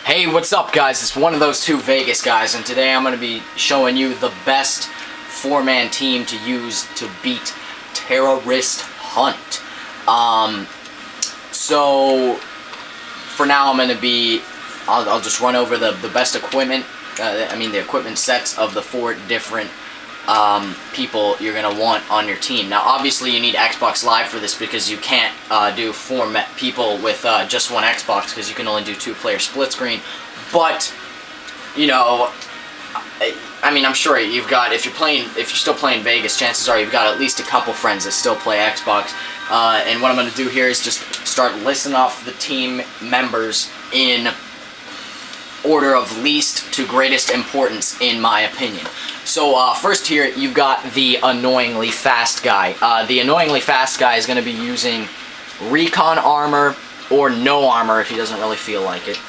Hey, what's up guys? It's one of those two Vegas guys, and today I'm going to be showing you the best four-man team to use to beat Terrorist Hunt. So for now I'm going to be, I'll just run over the best equipment, the equipment sets of the four different people you're going to want on your team. Now obviously you need Xbox Live for this because you can't do four people with just one Xbox because you can only do two-player split screen. But you know, I'm sure you've got, if you're still playing Vegas, chances are you've got at least a couple friends that still play Xbox. And what I'm going to do here is just start listing off the team members in order of least to greatest importance in my opinion. So first here you've got the annoyingly fast guy. The annoyingly fast guy is going to be using recon armor or no armor if he doesn't really feel like it.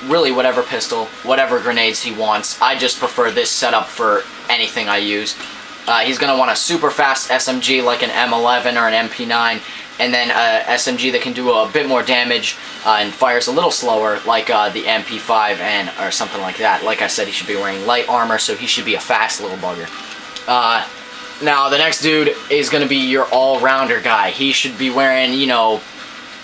Really whatever pistol, whatever grenades he wants. I just prefer this setup for anything I use. He's going to want a super fast SMG like an M11 or an MP9, and then a SMG that can do a bit more damage and fires a little slower like the MP5 or something like that. Like I said, he should be wearing light armor, so he should be a fast little bugger. Now the next dude is going to be your all-rounder guy. He should be wearing, you know,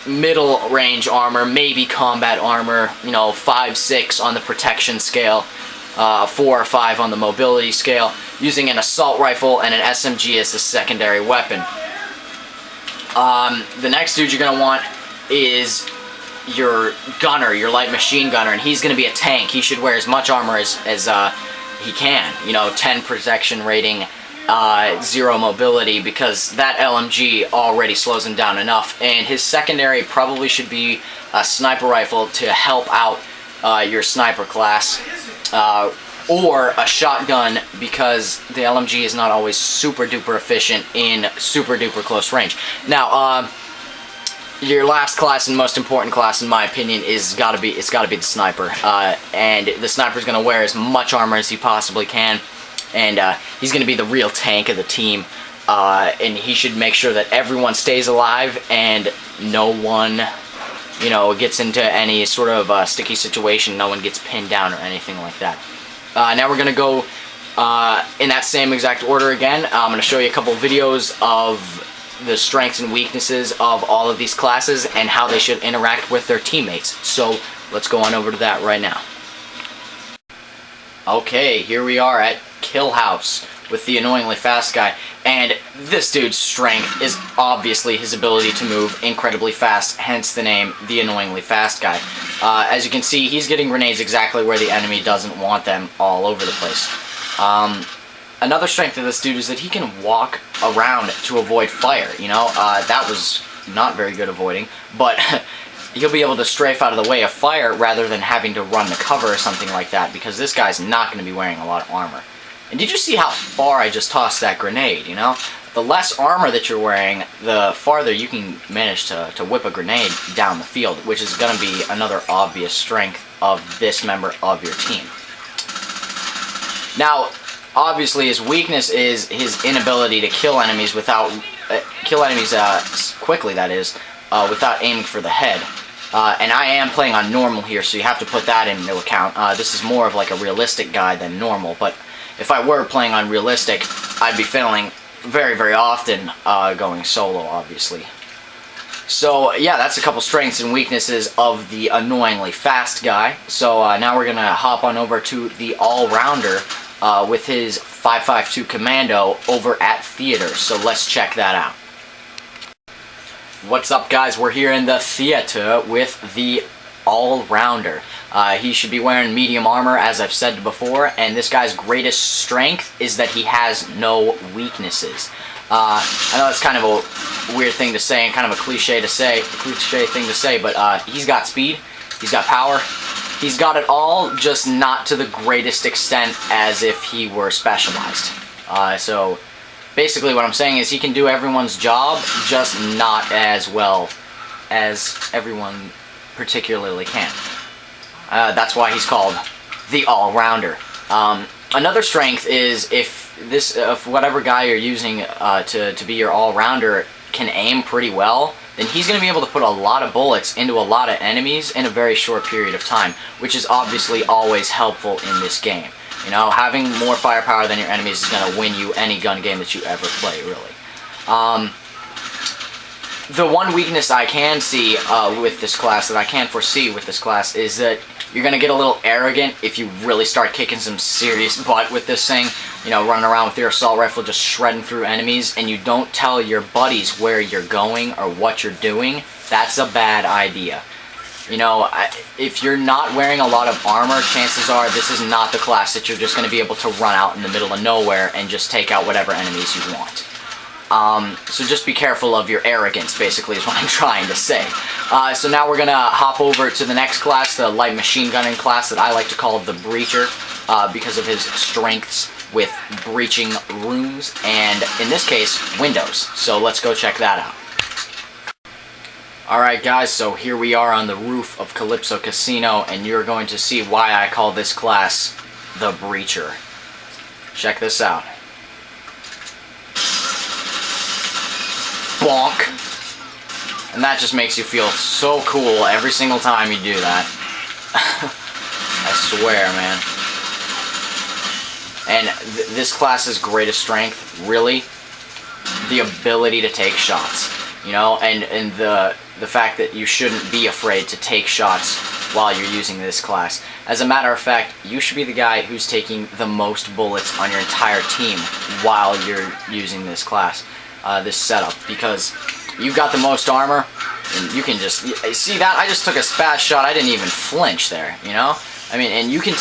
middle range armor, maybe combat armor, you know, 5-6 on the protection scale, 4 or 5 on the mobility scale, using an assault rifle and an SMG as a secondary weapon. The next dude you're going to want is your gunner, your light machine gunner, and he's going to be a tank. He should wear as much armor as he can, you know, 10 protection rating, 0 mobility, because that LMG already slows him down enough. And his secondary probably should be a sniper rifle to help out your sniper class, or a shotgun, because the LMG is not always super duper efficient in super duper close range. Now your last class and most important class in my opinion it's gotta be the sniper, and the sniper's gonna wear as much armor as he possibly can, and he's gonna be the real tank of the team, and he should make sure that everyone stays alive and no one, you know, gets into any sort of sticky situation. No one gets pinned down or anything like that. Now we're going to go in that same exact order again. I'm going to show you a couple videos of the strengths and weaknesses of all of these classes and how they should interact with their teammates. So let's go on over to that right now. Okay, here we are at Kill House with the annoyingly fast guy, and this dude's strength is obviously his ability to move incredibly fast, hence the name, the annoyingly fast guy. As you can see, he's getting grenades exactly where the enemy doesn't want them, all over the place. Another strength of this dude is that he can walk around to avoid fire, you know. That was not very good avoiding, but he'll be able to strafe out of the way of fire rather than having to run to cover or something like that, because this guy's not going to be wearing a lot of armor. And did you see how far I just tossed that grenade, you know? The less armor that you're wearing, the farther you can manage to whip a grenade down the field, which is going to be another obvious strength of this member of your team. Now, obviously his weakness is his inability to kill enemies quickly, that is, without aiming for the head. And I am playing on normal here, so you have to put that into account. This is more of like a realistic guy than normal, but if I were playing on realistic, I'd be failing very, very often going solo, obviously. So yeah, that's a couple strengths and weaknesses of the annoyingly fast guy. So now we're going to hop on over to the all-rounder with his 5.52 Commando over at Theater. So let's check that out. What's up guys, we're here in the Theater with the all-rounder. He should be wearing medium armor, as I've said before, and this guy's greatest strength is that he has no weaknesses. I know that's kind of a weird thing to say and kind of a cliche thing to say, but he's got speed, he's got power, he's got it all, just not to the greatest extent as if he were specialized. So basically what I'm saying is he can do everyone's job, just not as well as everyone particularly can. That's why he's called the all-rounder. Another strength is if whatever guy you're using to be your all-rounder can aim pretty well, then he's going to be able to put a lot of bullets into a lot of enemies in a very short period of time, which is obviously always helpful in this game. You know, having more firepower than your enemies is going to win you any gun game that you ever play, really. The one weakness I can see with this class, that I can foresee with this class, is that you're going to get a little arrogant if you really start kicking some serious butt with this thing. You know, running around with your assault rifle just shredding through enemies, and you don't tell your buddies where you're going or what you're doing. That's a bad idea. You know, if you're not wearing a lot of armor, chances are this is not the class that you're just going to be able to run out in the middle of nowhere and just take out whatever enemies you want. So just be careful of your arrogance, basically, is what I'm trying to say. So now we're going to hop over to the next class, the light machine gunning class that I like to call the Breacher, because of his strengths with breaching rooms, and in this case, windows. So let's go check that out. Alright guys, so here we are on the roof of Calypso Casino, and you're going to see why I call this class the Breacher. Check this out. Bonk! And that just makes you feel so cool every single time you do that. I swear, man. And this class's greatest strength, really, the ability to take shots. You know, and the fact that you shouldn't be afraid to take shots while you're using this class. As a matter of fact, you should be the guy who's taking the most bullets on your entire team while you're using this class, this setup, because you've got the most armor, and you can just see that I just took a spaz shot. I didn't even flinch there, you know. I mean, and you can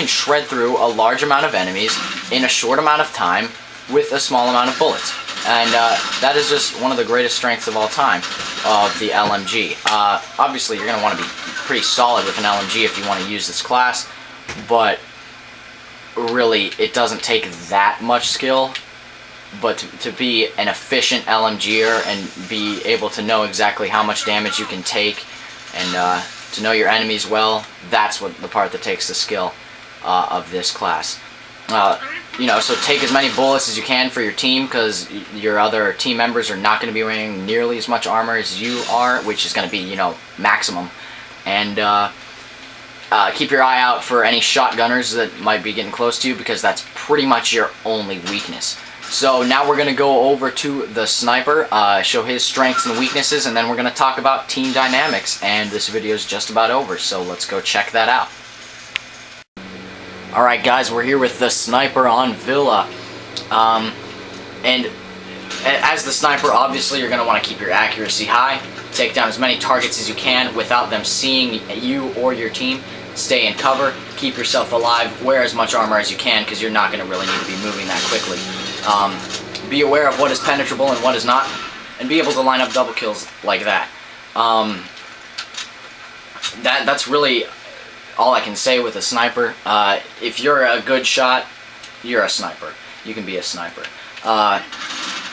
shred through a large amount of enemies in a short amount of time with a small amount of bullets. And that is just one of the greatest strengths of all time of the LMG. Obviously, you're going to want to be pretty solid with an LMG if you want to use this class, but really, it doesn't take that much skill. But to be an efficient LMGer and be able to know exactly how much damage you can take, and to know your enemies well, that's what the part that takes the skill of this class. You know, so take as many bullets as you can for your team, because your other team members are not going to be wearing nearly as much armor as you are, which is going to be, you know, maximum. And keep your eye out for any shotgunners that might be getting close to you, because that's pretty much your only weakness. So now we're going to go over to the sniper, show his strengths and weaknesses, and then we're going to talk about team dynamics. And this video is just about over, so let's go check that out. Alright guys, we're here with the sniper on Villa. And as the sniper, obviously you're going to want to keep your accuracy high, take down as many targets as you can without them seeing you or your team, stay in cover, keep yourself alive, wear as much armor as you can, because you're not going to really need to be moving that quickly. Be aware of what is penetrable and what is not, and be able to line up double kills like that. That's really all I can say with a sniper. If you're a good shot, you're a sniper. You can be a sniper.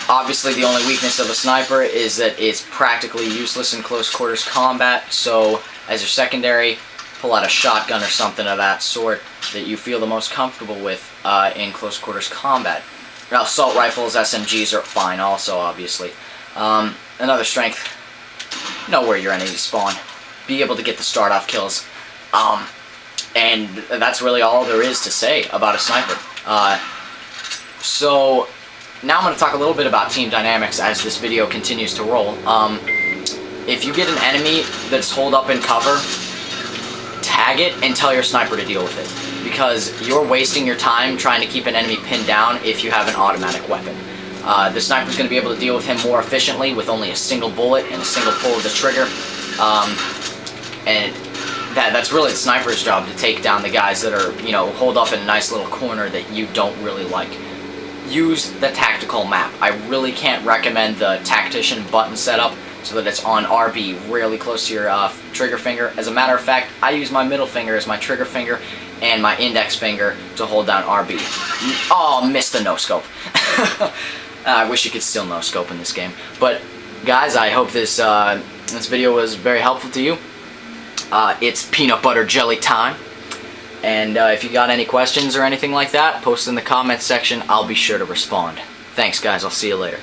Obviously, the only weakness of a sniper is that it's practically useless in close quarters combat, so as your secondary, pull out a shotgun or something of that sort that you feel the most comfortable with in close quarters combat. Now, assault rifles, SMGs are fine also, obviously. Another strength, know where your enemies spawn. Be able to get the start-off kills. And that's really all there is to say about a sniper. So now I'm going to talk a little bit about team dynamics as this video continues to roll. If you get an enemy that's holed up in cover, tag it and tell your sniper to deal with it, because you're wasting your time trying to keep an enemy pinned down if you have an automatic weapon. The sniper's going to be able to deal with him more efficiently with only a single bullet and a single pull of the trigger. And that's really the sniper's job, to take down the guys that are, you know, holed up in a nice little corner that you don't really like. Use the tactical map. I really can't recommend the tactician button setup so that it's on RB really close to your trigger finger. As a matter of fact, I use my middle finger as my trigger finger and my index finger to hold down RB. Oh, missed the no-scope. I wish you could still no-scope in this game. But guys, I hope this video was very helpful to you. It's peanut butter jelly time. And if you got any questions or anything like that, post in the comments section. I'll be sure to respond. Thanks guys, I'll see you later.